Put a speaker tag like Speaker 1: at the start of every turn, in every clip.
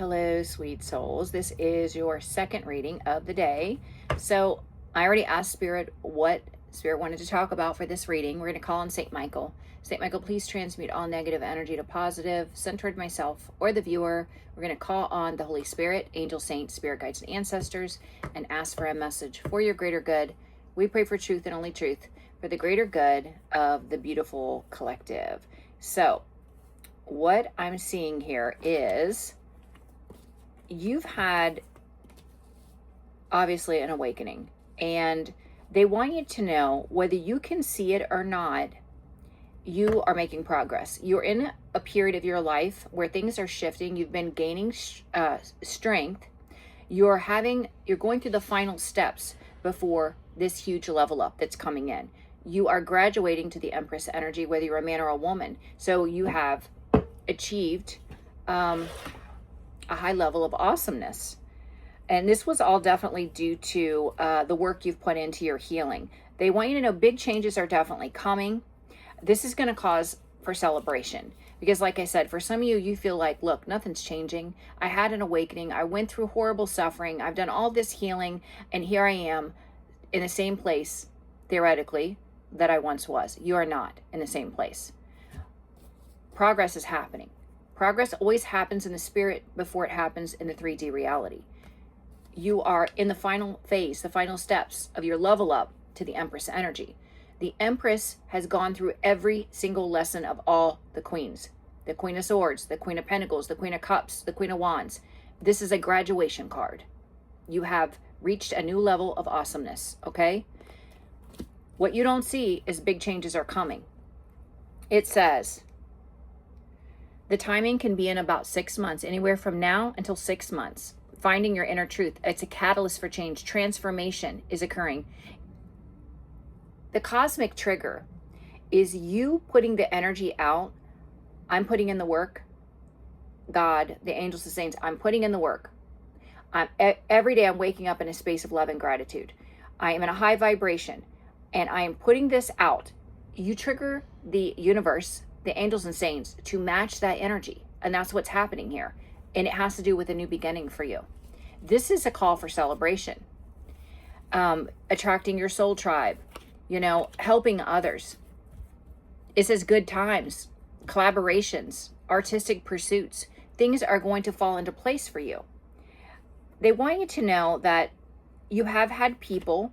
Speaker 1: Hello, sweet souls. This is your second reading of the day. So I already asked Spirit what Spirit wanted to talk about for this reading. We're going to call on St. Michael. St. Michael, please transmute all negative energy to positive, centered myself or the viewer. We're going to call on the Holy Spirit, angel, saints, spirit guides, and ancestors, and ask for a message for your greater good. We pray for truth and only truth, for the greater good of the beautiful collective. So what I'm seeing here is you've had obviously an awakening, and they want you to know, whether you can see it or not, you are making progress. You're in a period of your life where things are shifting. You've been gaining strength. You're going through the final steps before this huge level up that's coming in. You are graduating to the Empress energy, whether you're a man or a woman. So you have achieved a high level of awesomeness. And this was all definitely due to the work you've put into your healing. They want you to know big changes are definitely coming. This is going to cause for celebration. Because like I said, for some of you, you feel like, look, nothing's changing. I had an awakening. I went through horrible suffering. I've done all this healing. And here I am in the same place, theoretically, that I once was. You are not in the same place. Progress is happening. Progress always happens in the spirit before it happens in the 3D reality. You are in the final phase, the final steps of your level up to the Empress energy. The Empress has gone through every single lesson of all the queens. The Queen of Swords, the Queen of Pentacles, the Queen of Cups, the Queen of Wands. This is a graduation card. You have reached a new level of awesomeness, okay? What you don't see is big changes are coming. It says, the timing can be in about 6 months, anywhere from now until 6 months. Finding your inner truth. It's a catalyst for change. Transformation is occurring. The cosmic trigger is you putting the energy out. I'm putting in the work. God, the angels, the saints, I'm putting in the work. Every day I'm waking up in a space of love and gratitude. I am in a high vibration, and I am putting this out. You trigger the universe, the angels and saints, to match that energy. And that's what's happening here. And it has to do with a new beginning for you. This is a call for celebration. Attracting your soul tribe, helping others. It says good times, collaborations, artistic pursuits. Things are going to fall into place for you. They want you to know that you have had people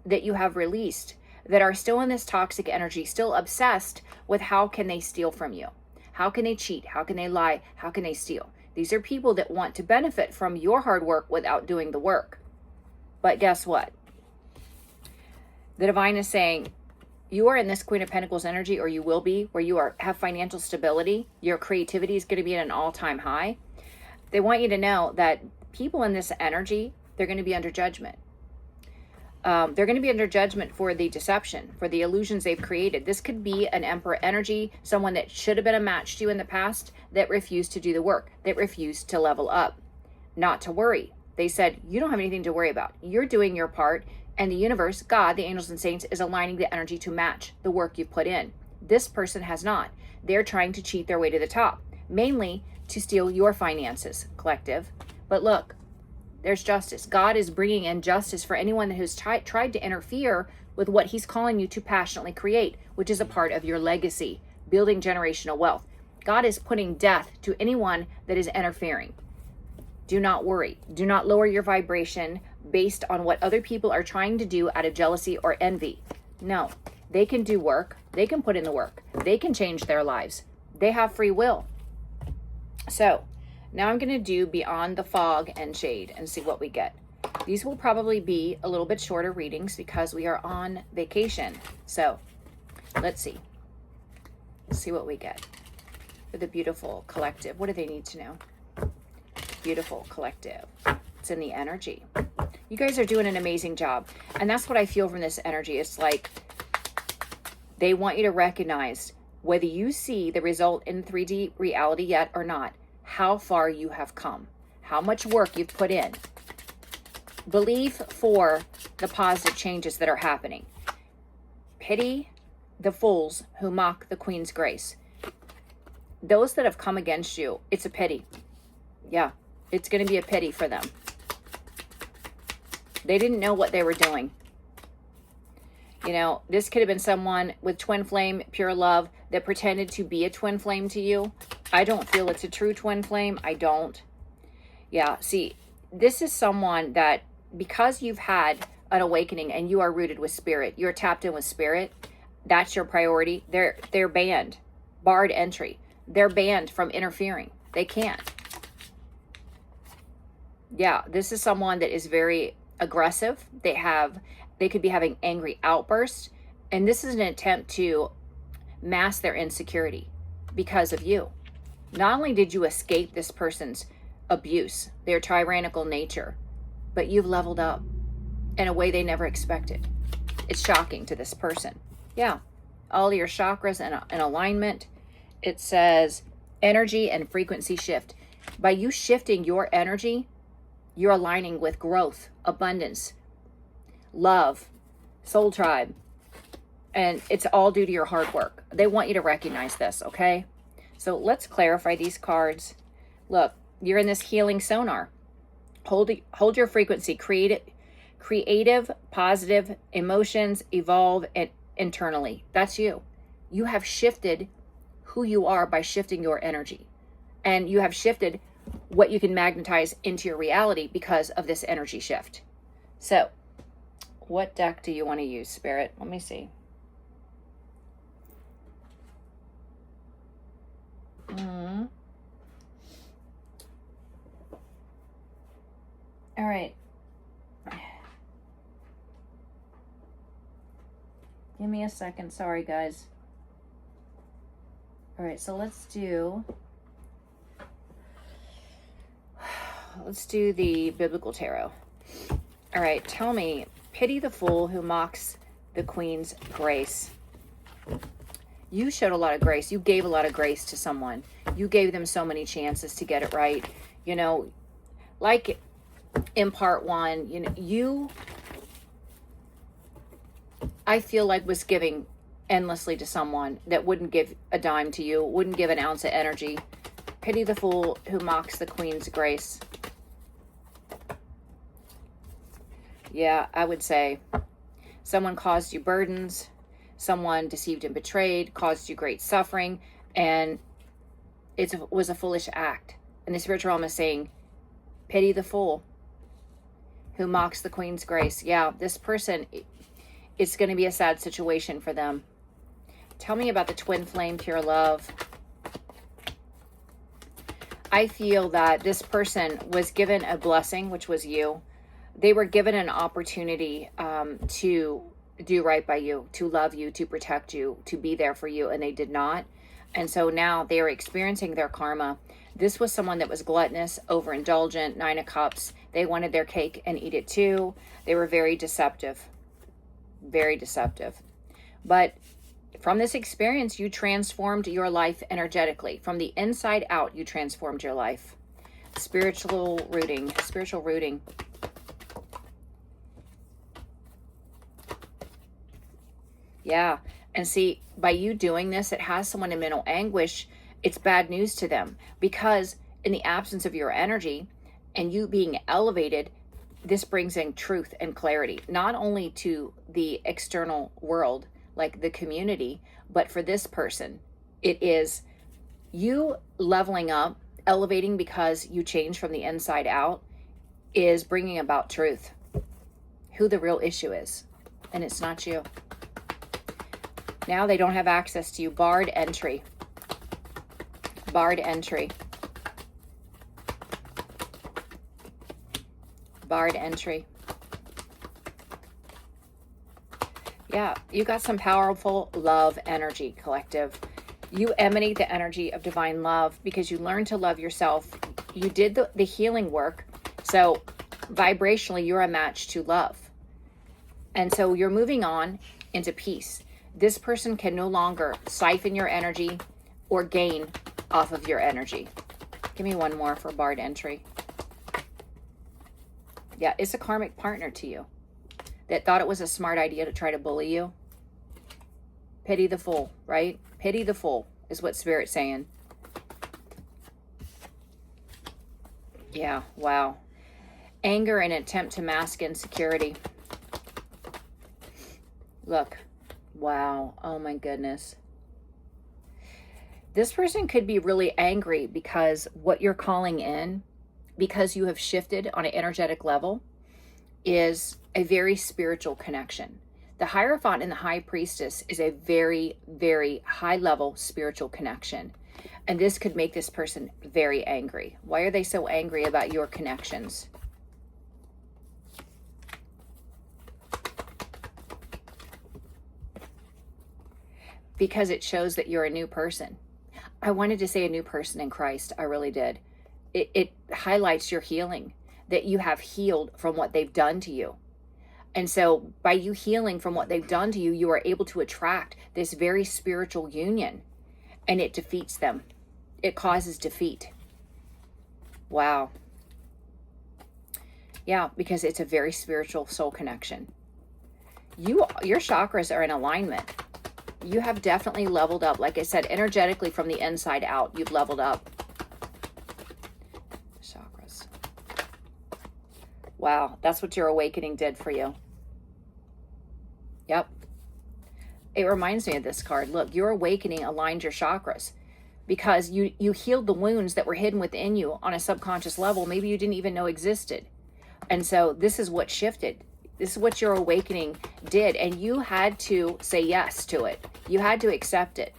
Speaker 1: that you have released that are still in this toxic energy, still obsessed with how can they steal from you. How can they cheat? How can they lie? How can they steal? These are people that want to benefit from your hard work without doing the work. But guess what? The divine is saying, you are in this Queen of Pentacles energy, or you will be, where you have financial stability. Your creativity is going to be at an all-time high. They want you to know that people in this energy, they're going to be under judgment. They're going to be under judgment for the deception, for the illusions they've created. This could be an Emperor energy, someone that should have been a match to you in the past that refused to do the work, that refused to level up. Not to worry. They said, you don't have anything to worry about. You're doing your part, and the universe, God, the angels and saints, is aligning the energy to match the work you've put in. This person has not. They're trying to cheat their way to the top, mainly to steal your finances, collective. But look, there's justice. God is bringing in justice for anyone that has tried to interfere with what he's calling you to passionately create, which is a part of your legacy, building generational wealth. God is putting death to anyone that is interfering. Do not worry. Do not lower your vibration based on what other people are trying to do out of jealousy or envy. No, they can do work. They can put in the work. They can change their lives. They have free will. So, now I'm going to do Beyond the Fog and Shade and see what we get. These will probably be a little bit shorter readings because we are on vacation. So let's see. Let's see what we get for the beautiful collective. What do they need to know? Beautiful collective. It's in the energy. You guys are doing an amazing job. And that's what I feel from this energy. It's like they want you to recognize, whether you see the result in 3D reality yet or not, how far you have come, how much work you've put in. Believe for the positive changes that are happening. Pity the fools who mock the Queen's grace. Those that have come against you, it's a pity. Yeah, it's going to be a pity for them. They didn't know what they were doing. You know, this could have been someone with twin flame, pure love, that pretended to be a twin flame to you. I don't feel it's a true twin flame. I don't. Yeah, see, this is someone that, because you've had an awakening and you are rooted with spirit, you're tapped in with spirit, that's your priority. They're banned, barred entry. They're banned from interfering. They can't. Yeah, this is someone that is very aggressive. They could be having angry outbursts, and this is an attempt to mask their insecurity because of you. Not only did you escape this person's abuse, their tyrannical nature, but you've leveled up in a way they never expected. It's shocking to this person. Yeah, all your chakras in alignment. It says energy and frequency shift. By you shifting your energy, you're aligning with growth, abundance, love, soul tribe. And it's all due to your hard work. They want you to recognize this, okay? So let's clarify these cards. Look, you're in this healing sonar. Hold your frequency. Creative, positive emotions evolve internally. That's you. You have shifted who you are by shifting your energy. And you have shifted what you can magnetize into your reality because of this energy shift. So, what deck do you want to use, Spirit? Let me see. All right. Give me a second. Sorry, guys. All right, so let's do the biblical tarot. All right, tell me, pity the fool who mocks the queen's grace. You showed a lot of grace. You gave a lot of grace to someone. You gave them so many chances to get it right. You know, like in part one, you know, I feel like was giving endlessly to someone that wouldn't give a dime to you, wouldn't give an ounce of energy. Pity the fool who mocks the queen's grace. Yeah, I would say someone caused you burdens, someone deceived and betrayed, caused you great suffering, and it was a foolish act. And the spiritual realm is saying, pity the fool who mocks the queen's grace. Yeah, this person, it's going to be a sad situation for them. Tell me about the twin flame, pure love. I feel that this person was given a blessing, which was you. They were given an opportunity to do right by you, to love you, to protect you, to be there for you, and they did not. And so now they are experiencing their karma. This was someone that was gluttonous, overindulgent, 9 of Cups. They wanted their cake and eat it too. They were very deceptive. Very deceptive. But from this experience, you transformed your life energetically. From the inside out, you transformed your life. Spiritual rooting. Spiritual rooting. Yeah. And see, by you doing this, it has someone in mental anguish. It's bad news to them, because in the absence of your energy and you being elevated, this brings in truth and clarity, not only to the external world, like the community, but for this person, it is you leveling up, elevating because you change from the inside out, is bringing about truth, who the real issue is, and it's not you. Now they don't have access to you. Barred entry. Barred entry. Barred entry. Yeah, you got some powerful love energy, collective. You emanate the energy of divine love because you learned to love yourself. You did the healing work. So vibrationally, you're a match to love. And so you're moving on into peace. This person can no longer siphon your energy or gain off of your energy. Give me one more for barred entry. Yeah, it's a karmic partner to you that thought it was a smart idea to try to bully you. Pity the fool, right? Pity the fool is what Spirit's saying. Yeah, wow. Anger and attempt to mask insecurity. Look, wow, oh my goodness. This person could be really angry because what you're calling in, because you have shifted on an energetic level, is a very spiritual connection. The Hierophant and the High Priestess is a very, very high level spiritual connection. And this could make this person very angry. Why are they so angry about your connections? Because it shows that you're a new person. I wanted to say a new person in Christ. I really did. It highlights your healing, that you have healed from what they've done to you. And so by you healing from what they've done to you, you are able to attract this very spiritual union, and it defeats them. It causes defeat. Wow. Yeah, because it's a very spiritual soul connection. Your chakras are in alignment. You have definitely leveled up. Like I said, energetically from the inside out, you've leveled up. Chakras. Wow, that's what your awakening did for you. Yep. It reminds me of this card. Look, your awakening aligned your chakras because you healed the wounds that were hidden within you on a subconscious level. Maybe you didn't even know existed. And so this is what shifted. This is what your awakening did. And you had to say yes to it. You had to accept it.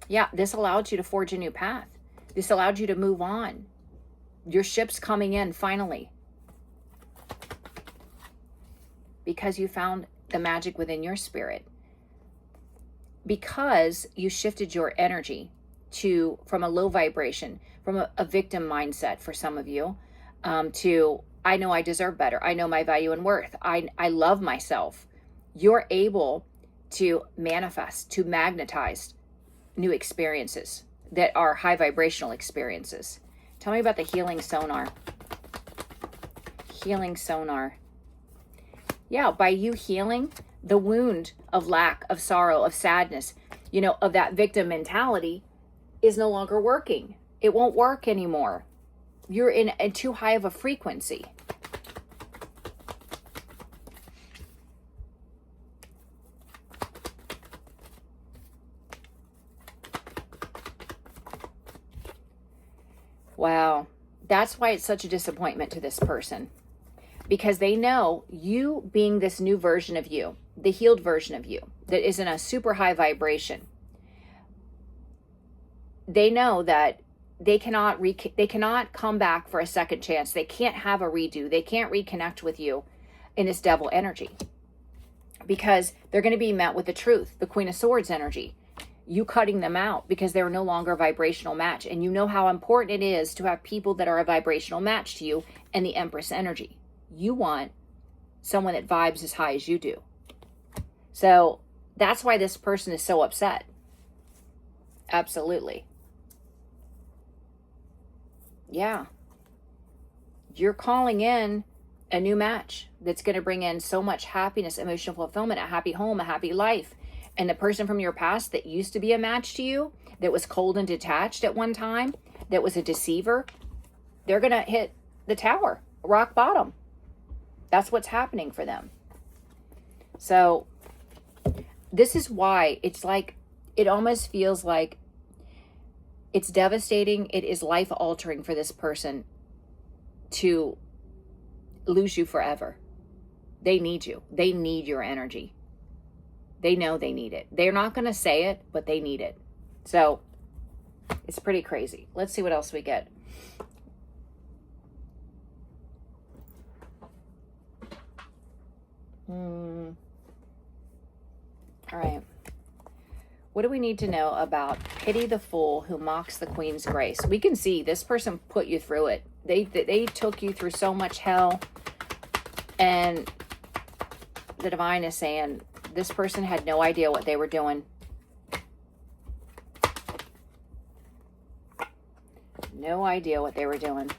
Speaker 1: Yeah, this allowed you to forge a new path. This allowed you to move on. Your ship's coming in finally. Because you found the magic within your spirit. Because you shifted your energy from a low vibration, from a victim mindset for some of you, to I know I deserve better. I know my value and worth. I love myself. You're able to manifest, to magnetize new experiences that are high vibrational experiences. Tell me about the healing sonar. Healing sonar. Yeah, by you healing the wound of lack, of sorrow, of sadness, of that victim mentality is no longer working. It won't work anymore. You're in too high of a frequency. Wow. That's why it's such a disappointment to this person. Because they know you being this new version of you, the healed version of you, that is in a super high vibration. They know that they cannot come back for a second chance. They can't have a redo. They can't reconnect with you in this devil energy. Because they're going to be met with the truth, the Queen of Swords energy. You cutting them out because they're no longer a vibrational match. And you know how important it is to have people that are a vibrational match to you and the Empress energy. You want someone that vibes as high as you do. So that's why this person is so upset. Absolutely. Yeah. You're calling in a new match that's going to bring in so much happiness, emotional fulfillment, a happy home, a happy life. And the person from your past that used to be a match to you, that was cold and detached at one time, that was a deceiver, they're going to hit the tower, rock bottom. That's what's happening for them. So this is why it's like, it almost feels like it's devastating. It is life altering for this person to lose you forever. They need you. They need your energy. They know they need it. They're not going to say it, but they need it. So it's pretty crazy. Let's see what else we get. All right. What do we need to know about pity the fool who mocks the Queen's grace? We can see this person put you through it. They took you through so much hell. And the divine is saying this person had no idea what they were doing. No idea what they were doing.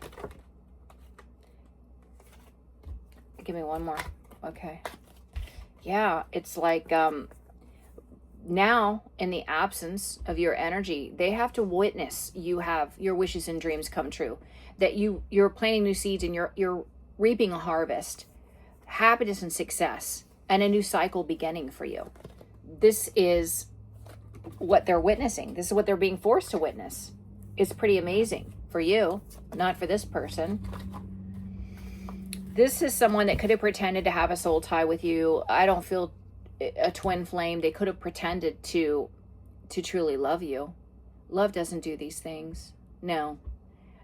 Speaker 1: Give me one more. Okay. Yeah, it's like Now, in the absence of your energy, they have to witness you have your wishes and dreams come true. That you're planting new seeds and you're reaping a harvest, happiness and success, and a new cycle beginning for you. This is what they're witnessing. This is what they're being forced to witness. It's pretty amazing for you, not for this person. This is someone that could have pretended to have a soul tie with you. I don't feel a twin flame. They could have pretended to truly love you. Love doesn't do these things. No.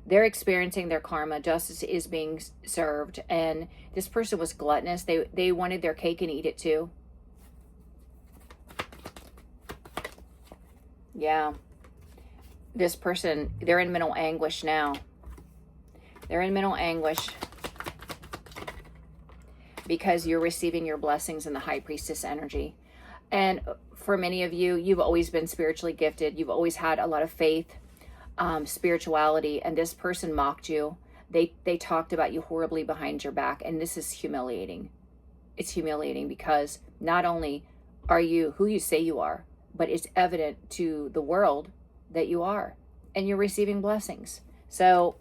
Speaker 1: They're experiencing their karma. Justice is being served. And this person was gluttonous. They wanted their cake and eat it too. Yeah. This person, they're in mental anguish now. They're in mental anguish because you're receiving your blessings in the high priestess energy. And for many of you, you've always been spiritually gifted. You've always had a lot of faith, spirituality, and this person mocked you. They talked about you horribly behind your back, and this is humiliating. It's humiliating because not only are you who you say you are, but it's evident to the world that you are, and you're receiving blessings. So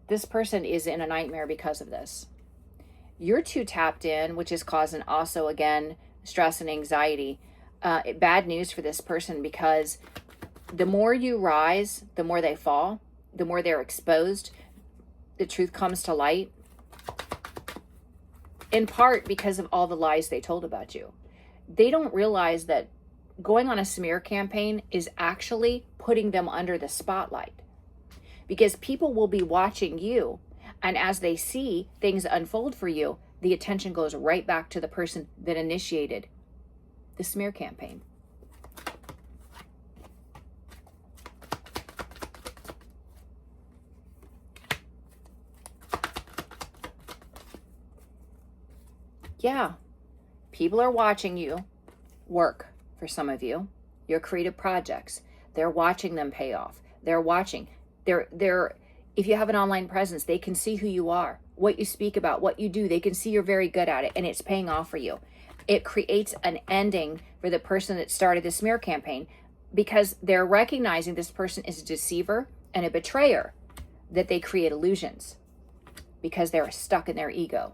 Speaker 1: this person is in a nightmare because of this. You're too tapped in, which is causing also, again, stress and anxiety. Bad news for this person, because the more you rise, the more they fall, the more they're exposed. The truth comes to light, in part because of all the lies they told about you. They don't realize that going on a smear campaign is actually putting them under the spotlight, because people will be watching you, and as they see things unfold for you, the attention goes right back to the person that initiated the smear campaign. Yeah, people are watching you work. For some of you, your creative projects, they're watching them pay off. They're watching. If you have an online presence, they can see who you are, what you speak about, what you do. They can see you're very good at it, and it's paying off for you. It creates an ending for the person that started the smear campaign, because they're recognizing this person is a deceiver and a betrayer, that they create illusions because they're stuck in their ego,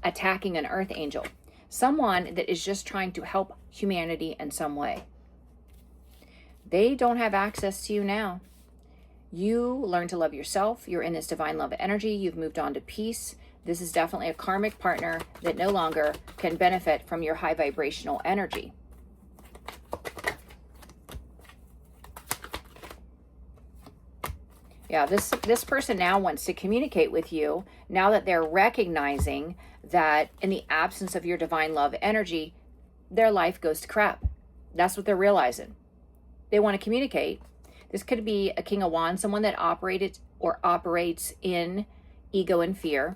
Speaker 1: attacking an earth angel. Someone that is just trying to help humanity in some way. They don't have access to you now. You learn to love yourself. You're in this divine love energy. You've moved on to peace. This is definitely a karmic partner that no longer can benefit from your high vibrational energy. Yeah, this person now wants to communicate with you now that they're recognizing that in the absence of your divine love energy, their life goes to crap. That's what they're realizing. They want to communicate. This could be a King of Wands, someone that operated or operates in ego and fear.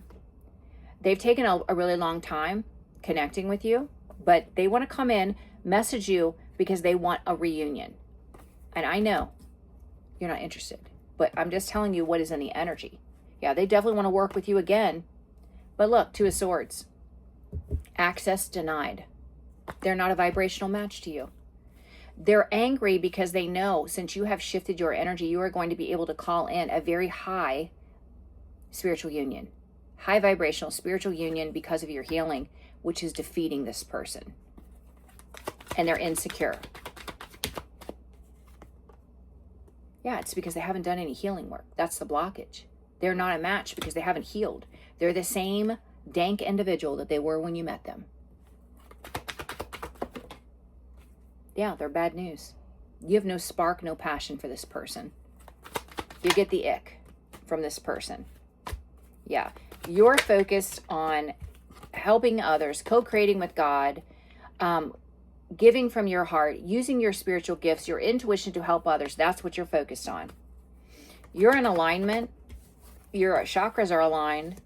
Speaker 1: They've taken a really long time connecting with you, but they want to come in, message you because they want a reunion. And I know you're not interested, but I'm just telling you what is in the energy. Yeah, they definitely want to work with you again. But look, Two of Swords. Access denied. They're not a vibrational match to you. They're angry because they know since you have shifted your energy, you are going to be able to call in a very high spiritual union. High vibrational spiritual union because of your healing, which is defeating this person. And they're insecure. Yeah, it's because they haven't done any healing work. That's the blockage. They're not a match because they haven't healed. They're the same dank individual that they were when you met them. Yeah, they're bad news. You have no spark, no passion for this person. You get the ick from this person. Yeah, you're focused on helping others, co-creating with God, giving from your heart, using your spiritual gifts, your intuition to help others. That's what you're focused on. You're in alignment. Your chakras are aligned.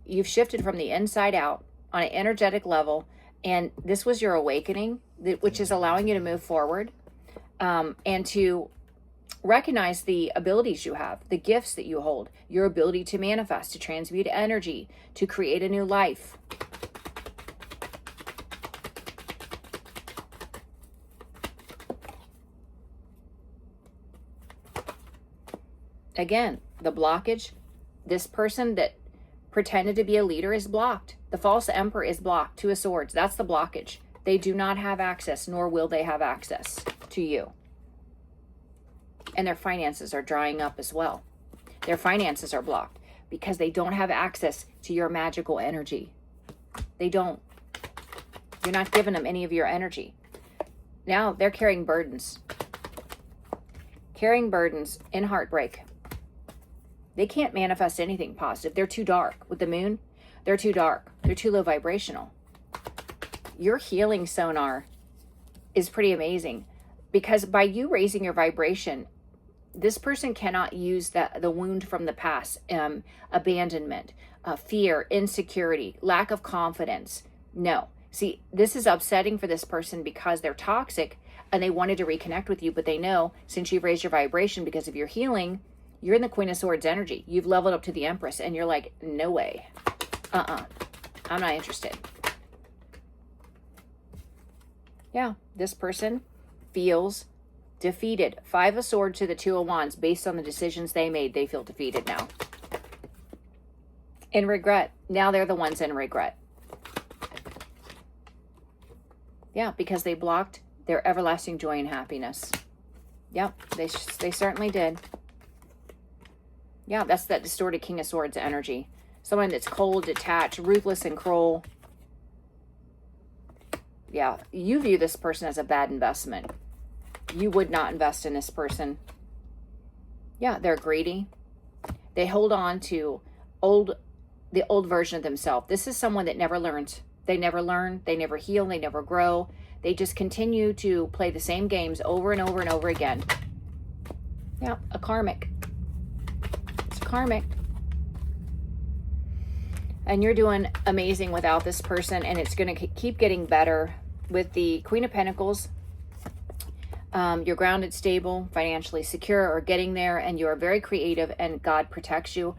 Speaker 1: You've shifted from the inside out on an energetic level, and this was your awakening, which is allowing you to move forward and to recognize the abilities you have, the gifts that you hold, your ability to manifest, to transmute energy, to create a new life. Again, the blockage, this person that pretended to be a leader is blocked. The false emperor is blocked. Two of Swords. That's the blockage. They do not have access, nor will they have access to you. And their finances are drying up as well. Their finances are blocked because they don't have access to your magical energy. They don't. You're not giving them any of your energy. Now they're carrying burdens. Carrying burdens in heartbreak. They can't manifest anything positive. They're too dark. With the moon, they're too dark. They're too low vibrational. Your healing sonar is pretty amazing because by you raising your vibration, this person cannot use the wound from the past, abandonment, fear, insecurity, lack of confidence. No. See, this is upsetting for this person because they're toxic and they wanted to reconnect with you, but they know since you've raised your vibration because of your healing, you're in the Queen of Swords energy. You've leveled up to the Empress and you're like, no way. I'm not interested. Yeah, this person feels defeated. Five of Swords to the Two of Wands. Based on the decisions they made, they feel defeated now. In regret. Now they're the ones in regret. Yeah, because they blocked their everlasting joy and happiness. Yep, they certainly did. Yeah, that's that distorted King of Swords energy. Someone that's cold, detached, ruthless, and cruel. Yeah, you view this person as a bad investment. You would not invest in this person. Yeah, they're greedy. They hold on to the old version of themselves. This is someone that never learns. They never learn. They never heal. They never grow. They just continue to play the same games over and over and over again. Yeah, a karmic. It's karmic. And you're doing amazing without this person, and it's going to keep getting better. With the Queen of Pentacles, you're grounded, stable, financially secure, or getting there, and you are very creative, and God protects you,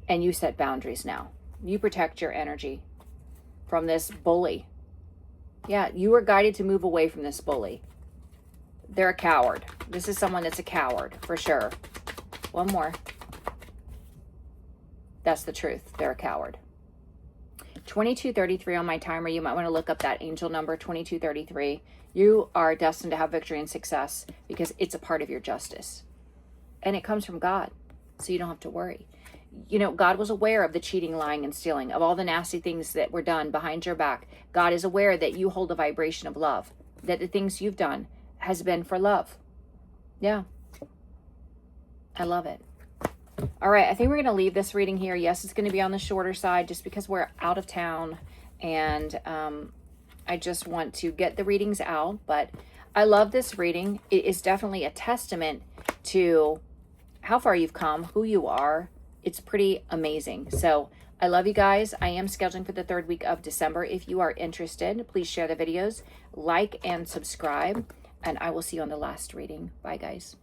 Speaker 1: and you set boundaries now. You protect your energy from this bully. Yeah, you are guided to move away from this bully. They're a coward. This is someone that's a coward, for sure. One more. That's the truth. They're a coward. 2233 on my timer. You might want to look up that angel number, 2233. You are destined to have victory and success because it's a part of your justice. And it comes from God, so you don't have to worry. You know, God was aware of the cheating, lying, and stealing, of all the nasty things that were done behind your back. God is aware that you hold a vibration of love, that the things you've done has been for love. Yeah. I love it. All right, I think we're going to leave this reading here. Yes, it's going to be on the shorter side just because we're out of town, and I just want to get the readings out. But I love this reading. It is definitely a testament to how far you've come, who you are. It's pretty amazing. So I love you guys. I am scheduling for the 3rd week of December. If you are interested, please share the videos, like, and subscribe. And I will see you on the last reading. Bye, guys.